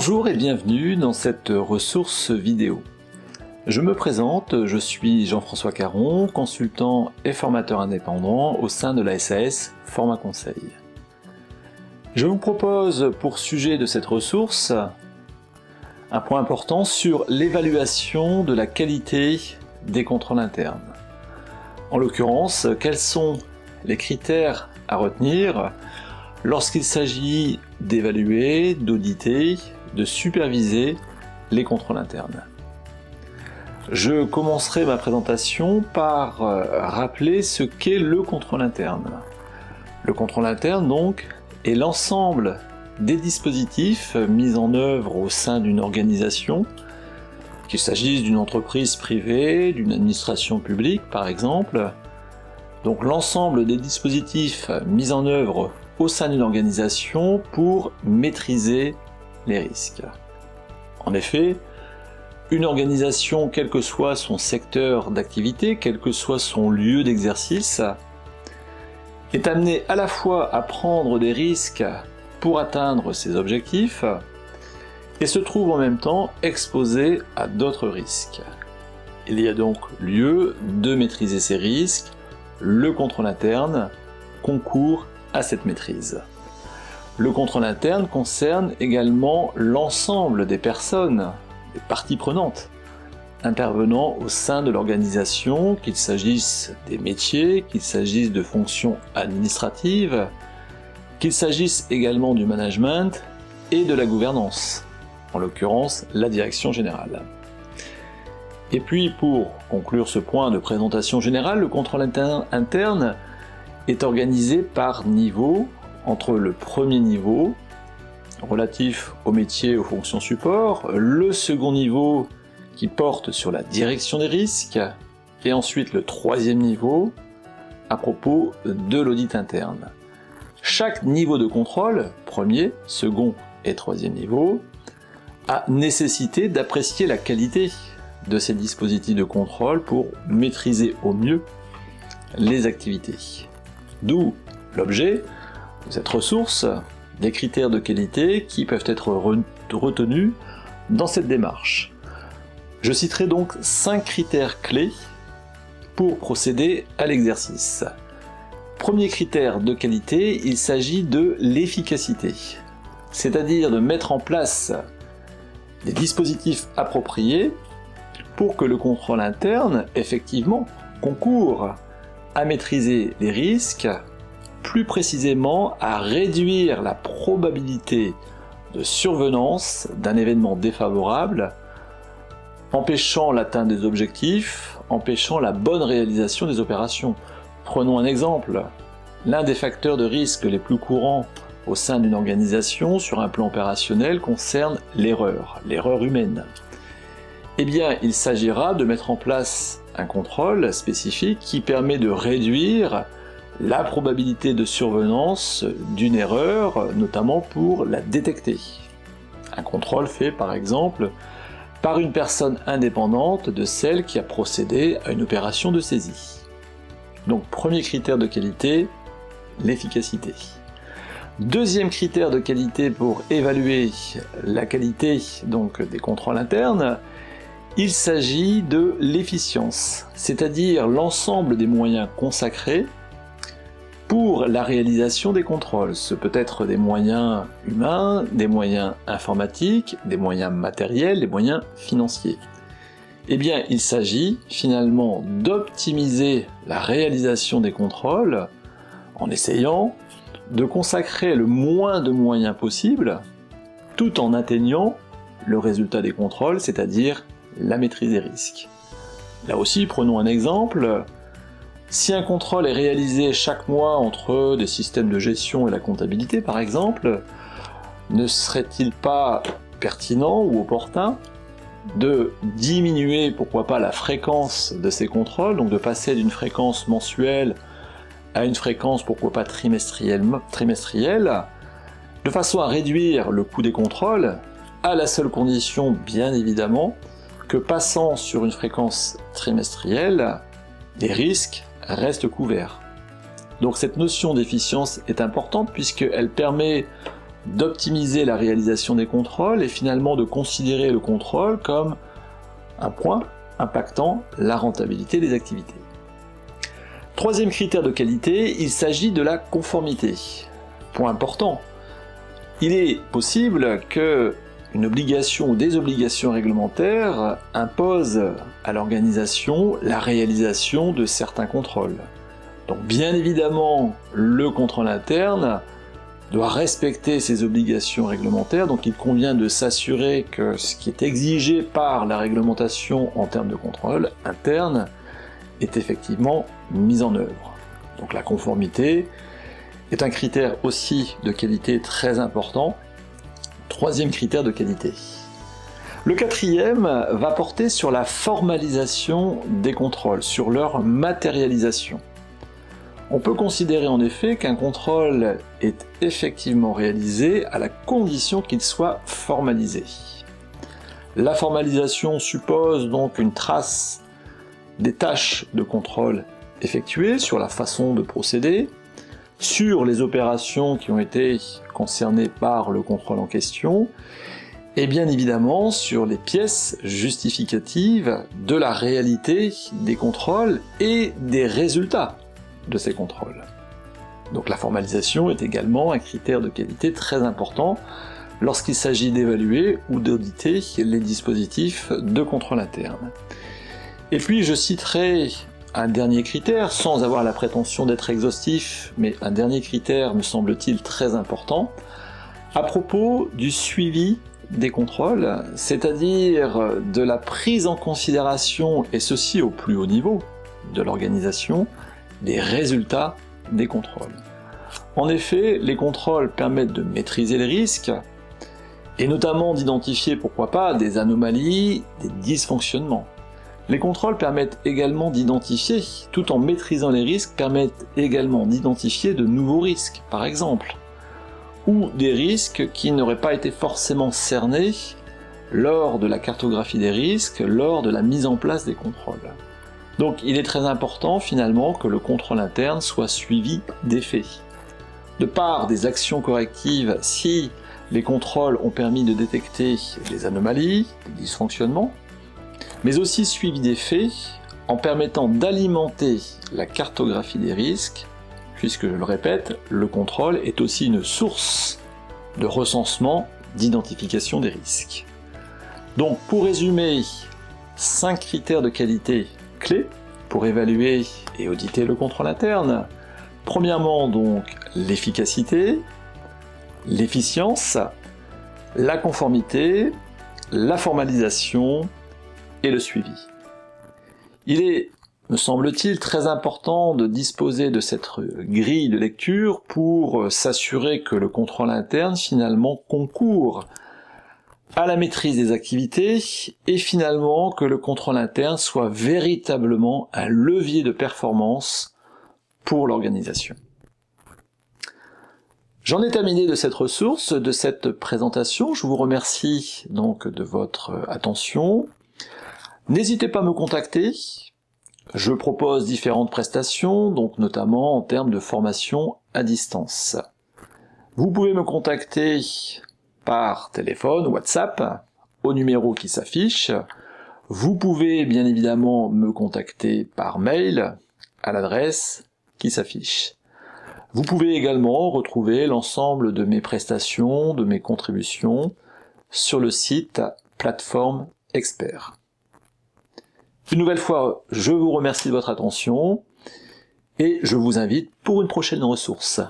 Bonjour et bienvenue dans cette ressource vidéo. Je me présente, je suis Jean-François Caron, consultant et formateur indépendant au sein de la SAS Format Conseil. Je vous propose pour sujet de cette ressource un point important sur l'évaluation de la qualité des contrôles internes. En l'occurrence, quels sont les critères à retenir lorsqu'il s'agit d'évaluer, d'auditer, de superviser les contrôles internes. Je commencerai ma présentation par rappeler ce qu'est le contrôle interne. Le contrôle interne, donc, est l'ensemble des dispositifs mis en œuvre au sein d'une organisation, qu'il s'agisse d'une entreprise privée, d'une administration publique par exemple. Donc l'ensemble des dispositifs mis en œuvre au sein d'une organisation pour maîtriser les risques. En effet, une organisation, quel que soit son secteur d'activité, quel que soit son lieu d'exercice, est amenée à la fois à prendre des risques pour atteindre ses objectifs et se trouve en même temps exposée à d'autres risques. Il y a donc lieu de maîtriser ces risques. Le contrôle interne concourt à cette maîtrise. Le contrôle interne concerne également l'ensemble des personnes, des parties prenantes, intervenant au sein de l'organisation, qu'il s'agisse des métiers, qu'il s'agisse de fonctions administratives, qu'il s'agisse également du management et de la gouvernance, en l'occurrence la direction générale. Et puis pour conclure ce point de présentation générale, le contrôle interne est organisé par niveau, entre le premier niveau, relatif au métier et aux fonctions support, le second niveau qui porte sur la direction des risques, et ensuite le troisième niveau à propos de l'audit interne. Chaque niveau de contrôle, premier, second et troisième niveau, a nécessité d'apprécier la qualité de ces dispositifs de contrôle pour maîtriser au mieux les activités. D'où l'objet de cette ressource, des critères de qualité qui peuvent être retenus dans cette démarche. Je citerai donc 5 critères clés pour procéder à l'exercice. Premier critère de qualité, il s'agit de l'efficacité, c'est-à-dire de mettre en place des dispositifs appropriés pour que le contrôle interne, effectivement, concourt à maîtriser les risques, plus précisément à réduire la probabilité de survenance d'un événement défavorable, empêchant l'atteinte des objectifs, empêchant la bonne réalisation des opérations. Prenons un exemple. L'un des facteurs de risque les plus courants au sein d'une organisation sur un plan opérationnel concerne l'erreur humaine. Eh bien, il s'agira de mettre en place un contrôle spécifique qui permet de réduire la probabilité de survenance d'une erreur, notamment pour la détecter. Un contrôle fait par exemple par une personne indépendante de celle qui a procédé à une opération de saisie. Donc premier critère de qualité, l'efficacité. Deuxième critère de qualité pour évaluer la qualité donc des contrôles internes, il s'agit de l'efficience, c'est-à-dire l'ensemble des moyens consacrés pour la réalisation des contrôles. Ce peut être des moyens humains, des moyens informatiques, des moyens matériels, des moyens financiers. Eh bien, il s'agit finalement d'optimiser la réalisation des contrôles en essayant de consacrer le moins de moyens possible tout en atteignant le résultat des contrôles, c'est-à-dire la maîtrise des risques. Là aussi, prenons un exemple. Si un contrôle est réalisé chaque mois entre des systèmes de gestion et la comptabilité, par exemple, ne serait-il pas pertinent ou opportun de diminuer, pourquoi pas, la fréquence de ces contrôles, donc de passer d'une fréquence mensuelle à une fréquence, pourquoi pas, trimestrielle, de façon à réduire le coût des contrôles, à la seule condition, bien évidemment, que passant sur une fréquence trimestrielle, les risques restent couverts. Donc cette notion d'efficience est importante puisqu'elle permet d'optimiser la réalisation des contrôles et finalement de considérer le contrôle comme un point impactant la rentabilité des activités. Troisième critère de qualité, il s'agit de la conformité. Point important, il est possible que une obligation ou des obligations réglementaires imposent à l'organisation la réalisation de certains contrôles. Donc bien évidemment, le contrôle interne doit respecter ces obligations réglementaires, donc il convient de s'assurer que ce qui est exigé par la réglementation en termes de contrôle interne est effectivement mis en œuvre. Donc la conformité est un critère aussi de qualité très important. Troisième critère de qualité. Le quatrième va porter sur la formalisation des contrôles, sur leur matérialisation. On peut considérer en effet qu'un contrôle est effectivement réalisé à la condition qu'il soit formalisé. La formalisation suppose donc une trace des tâches de contrôle effectuées, sur la façon de procéder, sur les opérations qui ont été concernées par le contrôle en question, et bien évidemment sur les pièces justificatives de la réalité des contrôles et des résultats de ces contrôles. Donc la formalisation est également un critère de qualité très important lorsqu'il s'agit d'évaluer ou d'auditer les dispositifs de contrôle interne. Et puis je citerai un dernier critère, sans avoir la prétention d'être exhaustif, mais un dernier critère me semble-t-il très important, à propos du suivi des contrôles, c'est-à-dire de la prise en considération, et ceci au plus haut niveau de l'organisation, des résultats des contrôles. En effet, les contrôles permettent de maîtriser les risques, et notamment d'identifier, pourquoi pas, des anomalies, des dysfonctionnements. Les contrôles permettent également d'identifier, tout en maîtrisant les risques, permettent également d'identifier de nouveaux risques, par exemple, ou des risques qui n'auraient pas été forcément cernés lors de la cartographie des risques, lors de la mise en place des contrôles. Donc il est très important finalement que le contrôle interne soit suivi d'effet. De part des actions correctives, si les contrôles ont permis de détecter des anomalies, des dysfonctionnements, mais aussi suivi des faits en permettant d'alimenter la cartographie des risques, puisque, je le répète, le contrôle est aussi une source de recensement, d'identification des risques. Donc, pour résumer, 5 critères de qualité clés pour évaluer et auditer le contrôle interne. Premièrement, donc, l'efficacité, l'efficience, la conformité, la formalisation et le suivi. Il est, me semble-t-il, très important de disposer de cette grille de lecture pour s'assurer que le contrôle interne, finalement, concourt à la maîtrise des activités et finalement que le contrôle interne soit véritablement un levier de performance pour l'organisation. J'en ai terminé de cette ressource, de cette présentation. Je vous remercie donc de votre attention. N'hésitez pas à me contacter. Je propose différentes prestations, donc notamment en termes de formation à distance. Vous pouvez me contacter par téléphone, WhatsApp, au numéro qui s'affiche. Vous pouvez bien évidemment me contacter par mail à l'adresse qui s'affiche. Vous pouvez également retrouver l'ensemble de mes prestations, de mes contributions sur le site Plateforme Expert. Une nouvelle fois, je vous remercie de votre attention et je vous invite pour une prochaine ressource.